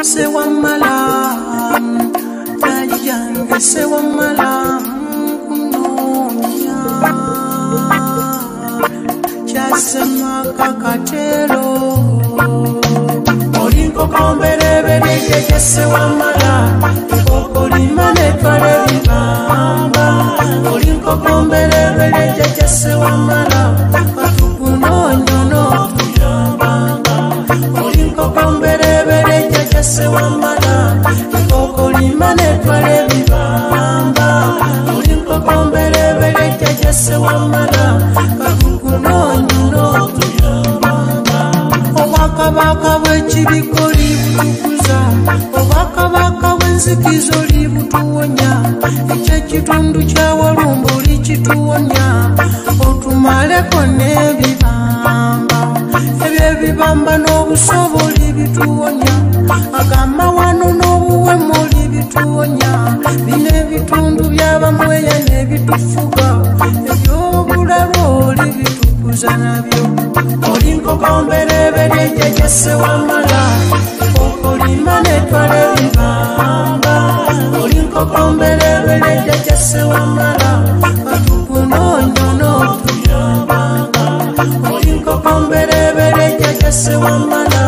se wamala Jajange se wamala kunonya Chasema kakatero Olinko kombelebele se wamala Okolimane twale bibamba Olinko kombelebele se wamala Katukunonya no Olinko kombelebele se wamala Okolimane twale bibamba Olinko kombelebele se wamala Katukunonya no Obakabaka bw'ekibikoli butukuza Obakabaka bw'enzikizo libutuwonya Ekyekitundu kya Walumbe likituwonya Otumaleko n'ebibamba Ebyo ebibamba n'obusoboli bituwonya Agamawano n'obuwemo libituwonya Bino ebitundu by'abamweya n'ebitufuga Eby'obulalo libitukuza nabyo Olinko kombelebele se wamala Okolimane twale bibamba Olinko kombelebele se wamala Katukunonya no Olinko kombelebele se wamala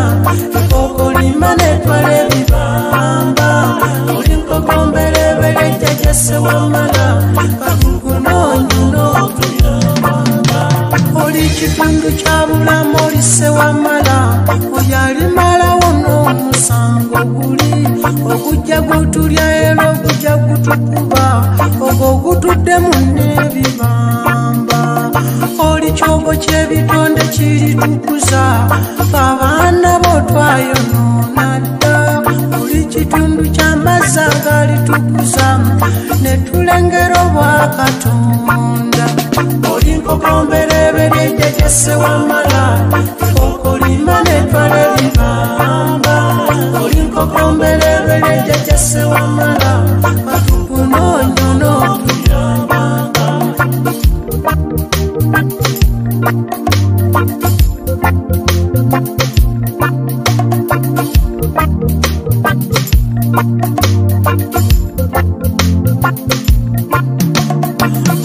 Okolimane twale bibamba Olinko kombelebele se wamala Katukunonya no Oli kitundu kya bulamu oli se wamala Oyali mala wono musango guli Ogujja gutulya era ogujja gutukuba Ogwo gutuddemu n'ebibamba Oli kyogo ky'ebitonde kiritukuza Abaana bo twayonoona dda Oli kitundu ky'amazzi agalitukuza Ne tulengera obwa Katonda Olinko kombelebele se wamala Okolimane twale bibamba Olinko kombelebele se wamala Katukunonya no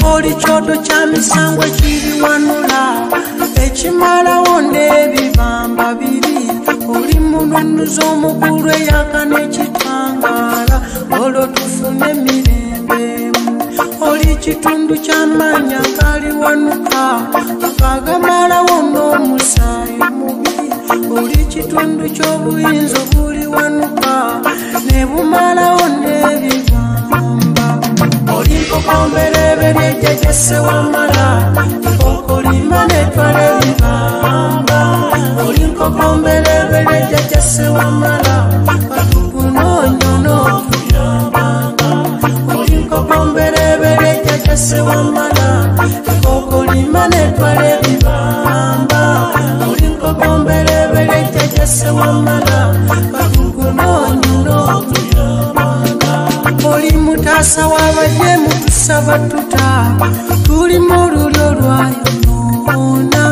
Oli kyoto kya misango ekiriwanula Ekimalawo n'ebibamba biri Oli mununuzi omukulu eyaka n'ekitangaala Olwo tufune emirembe Oli kitundu ky'amaanyi agaliwanuka Agamalawo n'omusaayi mubi Oli kitundu ky'obuyinza obuliwanuka Ne bumalawo n'ebibamba Olinko kombelebele se wamala Okolimane twale bibamba Olinko kombelebele se wamala Katukunonya no Olinko kombelebele se wamala Okolimane twale bibamba Olinko kombelebele se wamala Katukunonya no Oli mutasa w'abajemu tusaba tuta Tuli mu lulyo lwayonoona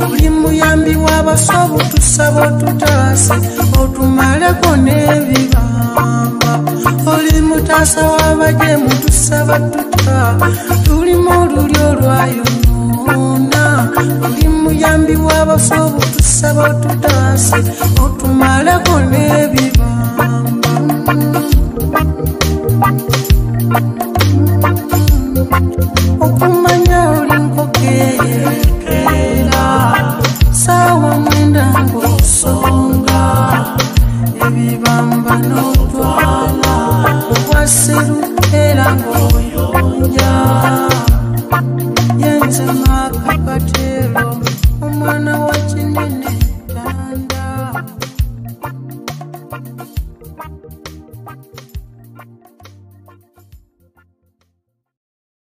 Oli muyambi w'abasobu tusaba tutaase Otumaleko n'ebibamba Oli mutasa w'abajemu tusaba tuta Tuli mu lulyo lwayonoona Oli muyambi w'abasobu tusaba tutaase Otumaleko n'ebibamba Okumanya olinko keekera Sawa mwenda ng'osonga Ebibamba n'otwala Obwaserukera ng'oyonja Yenze Makakatero Omwana wa kinene